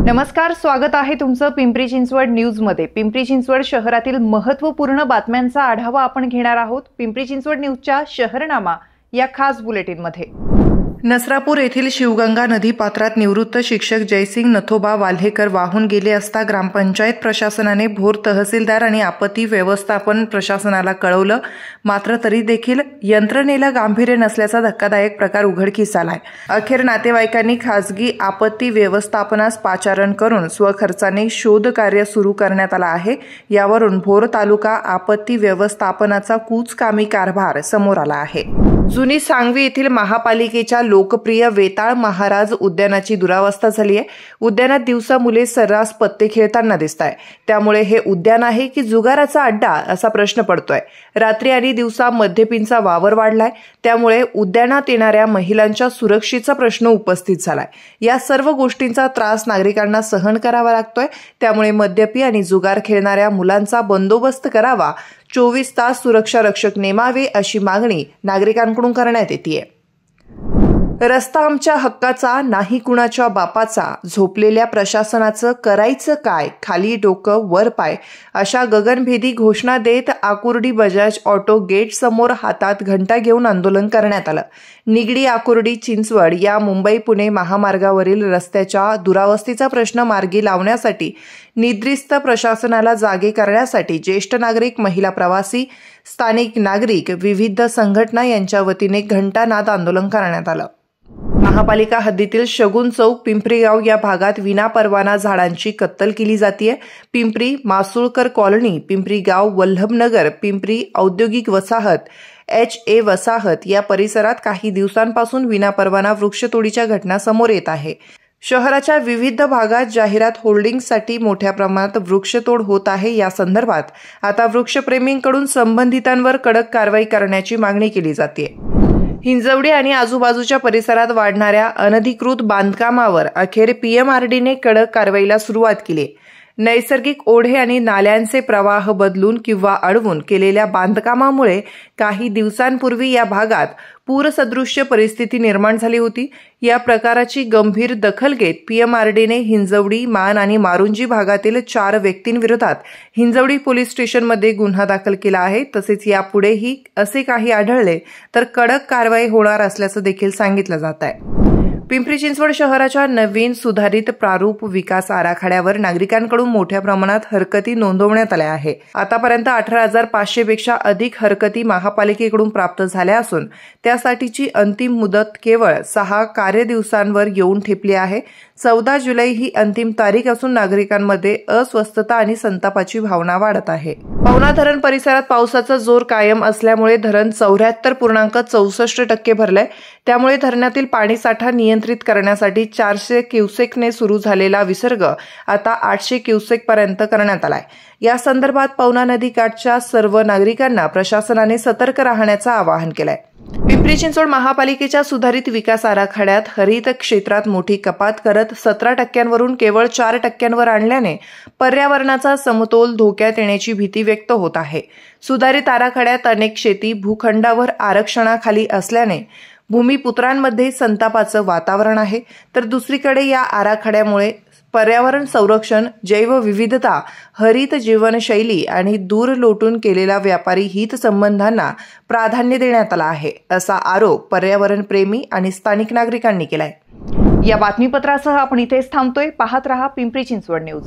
नमस्कार, स्वागत आहे तुमचं पिंपरी चिंचवड न्यूजमध्ये। पिंपरी चिंचवड शहरातील महत्त्वपूर्ण बातम्यांचा आढावा आपण घेणार आहोत पिंपरी चिंचवड न्यूजच्या शहरनामा या खास बुलेटिनमध्ये। नसरापूर येथील शिवगंगा नदी पात्रात निवृत्त शिक्षक जयसिंग नथोबा वाल्हेकर वाहून गेले असता ग्रामपंचायत प्रशासनाने भोर तहसीलदार आणि आपत्ती व्यवस्थापन प्रशासनाला कळवलं, मात्र तरी देखील यंत्रणेला गांभीर्य नसल्याचा धक्कादायक प्रकार उघडकीस आलाय। अखेर नातेवाईकांनी खासगी आपत्ती व्यवस्थापनास पाचारण करून स्वखर्चाने शोध कार्य सुरू करण्यात आला आहे। यावरून भोर तालुका आपत्ती व्यवस्थापनाचा कुचकामी कारभार समोर आला आहे। जुनी सांगवी येथील महापालिकेच्या लोकप्रिय वेताळ महाराज उद्यानाची दुरावस्था झाली आहे। उद्यानात दिवसा मुले सर्रास पत्ते खेळताना दिसताय, त्यामुळे हे उद्यान आहे की जुगाराचा अड्डा असा प्रश्न पडतोय। रात्री आणि दिवसा मद्यपींचा वावर वाढलाय, त्यामुळे उद्यानात येणाऱ्या महिलांच्या सुरक्षेचा प्रश्न उपस्थित झालाय। या सर्व गोष्टींचा त्रास नागरिकांना सहन करावा लागतोय, त्यामुळे मद्यपी आणि जुगार खेळणाऱ्या मुलांचा बंदोबस्त करावा, 24 तास सुरक्षा रक्षक नेमावे अशी मागणी नागरिकांकडून करण्यात येतेय। रस्ता आमच्या हक्काचा, नाही कुणाच्या बापाचा, झोपलेल्या प्रशासनाचं करायचं काय, खाली डोकं वर पाय अशा गगनभेदी घोषणा देत आकुर्डी बजाज ऑटो गेट समोर हातात घंटा घेऊन आंदोलन करण्यात आलं। निगडी आकुर्डी चिंचवड या मुंबई पुणे महामार्गावरील रस्त्याच्या दुरावस्थेचा प्रश्न मार्गी लावण्यासाठी निद्रिस्त प्रशासनाला जागे करण्यासाठी ज्येष्ठ नागरिक, महिला प्रवासी, स्थानिक नागरिक, विविध संघटना यांच्या वतीने घंटानाद आंदोलन करण्यात आलं। महापालिका हद्दीतील शगुन चौक, पिंपरी गाव या भागात विनापरवाना झाडांची कत्तल केली जाते। पिंपरी मासुळकर कॉलनी, पिंपरी गाव, वल्लभनगर, पिंपरी औद्योगिक वसाहत, HA वसाहत या परिसरात काही दिवसांपासून विनापरवाना वृक्षतोडीच्या घटना समोर येत आहे। शहराच्या विविध भागात जाहिरात होल्डिंगसाठी मोठ्या प्रमाणात वृक्षतोड होत आहे। या संदर्भात आता वृक्षप्रेमींकडून संबंधितांवर कडक कारवाई करण्याची मागणी केली जाते। हिंजवडी आणि आजूबाजूच्या परिसरात वाढणाऱ्या अनधिकृत बांधकामावर अखेर PMRDने कडक कारवाईला सुरुवात केली। नैसर्गिक ओढे आणि नाल्यांचे प्रवाह बदलून किंवा अडवून केलेल्या बांधकामामुळे काही दिवसांपूर्वी या भागात पूरसदृश्य परिस्थिती निर्माण झाली होती। या प्रकाराची गंभीर दखल घेत PMRDने हिंजवडी, मान आणि मारुंजी भागातील 4 व्यक्तींविरोधात हिंजवडी पोलीस स्टेशनमध्ये गुन्हा दाखल केला आहे। तसेच यापुढेही असे काही आढळले तर कडक कारवाई होणार असल्याचं देखील सांगितलं जात आहे। पिंपरी चिंचवड शहराच्या नवीन सुधारित प्रारूप विकास आराखड्यावर नागरिकांकडून मोठ्या प्रमाणात हरकती नोंदवण्यात आल्या आहे। आतापर्यंत 18,500 पेक्षा अधिक हरकती महापालिकेकडून प्राप्त झाल्या असून त्यासाठीची अंतिम मुदत केवळ 6 कार्यदिवसांवर येऊन ठेपली आहे। 14 जुलै ही अंतिम तारीख असून नागरिकांमध्ये अस्वस्थता आणि संतापाची भावना वाढत आहे। पवना धरण परिसरात पावसाचा जोर कायम असल्यामुळे धरण 74.64% भरलंय, त्यामुळे धरणातील पाणीसाठा नियंत्रित करण्यासाठी 400 क्युसेकने सुरू झालेला विसर्ग आता 800 क्युसेक पर्यंत करण्यात आलाय। या संदर्भात पवना नदीकाठच्या सर्व नागरिकांना प्रशासनाने सतर्क राहण्याचं आवाहन केलंय। पिंपरी चिंचवड महापालिकेच्या सुधारित विकास आराखड्यात हरित क्षेत्रात मोठी कपात करत 17% केवळ 4% आणल्याने पर्यावरणाचा समतोल धोक्यात येण्याची भीती व्यक्त होत आहे। सुधारित आराखड्यात अनेक शेती भूखंडावर आरक्षणाखाली असल्याने भूमिपुत्रांमध्ये संतापाचं वातावरण आहे, तर दुसरीकडे या आराखड्यामुळे पर्यावरण संरक्षण, जैवविविधता, हरित जीवनशैली आणि दूर लोटून केलेल्या व्यापारी हितसंबंधांना प्राधान्य देण्यात आलं आहे, असा आरोप पर्यावरण प्रेमी आणि स्थानिक नागरिकांनी केलाय। या बातमीपत्रासह आपण इथेच थांबतोय। पाहत रहा पिंपरी चिंचवड न्यूज।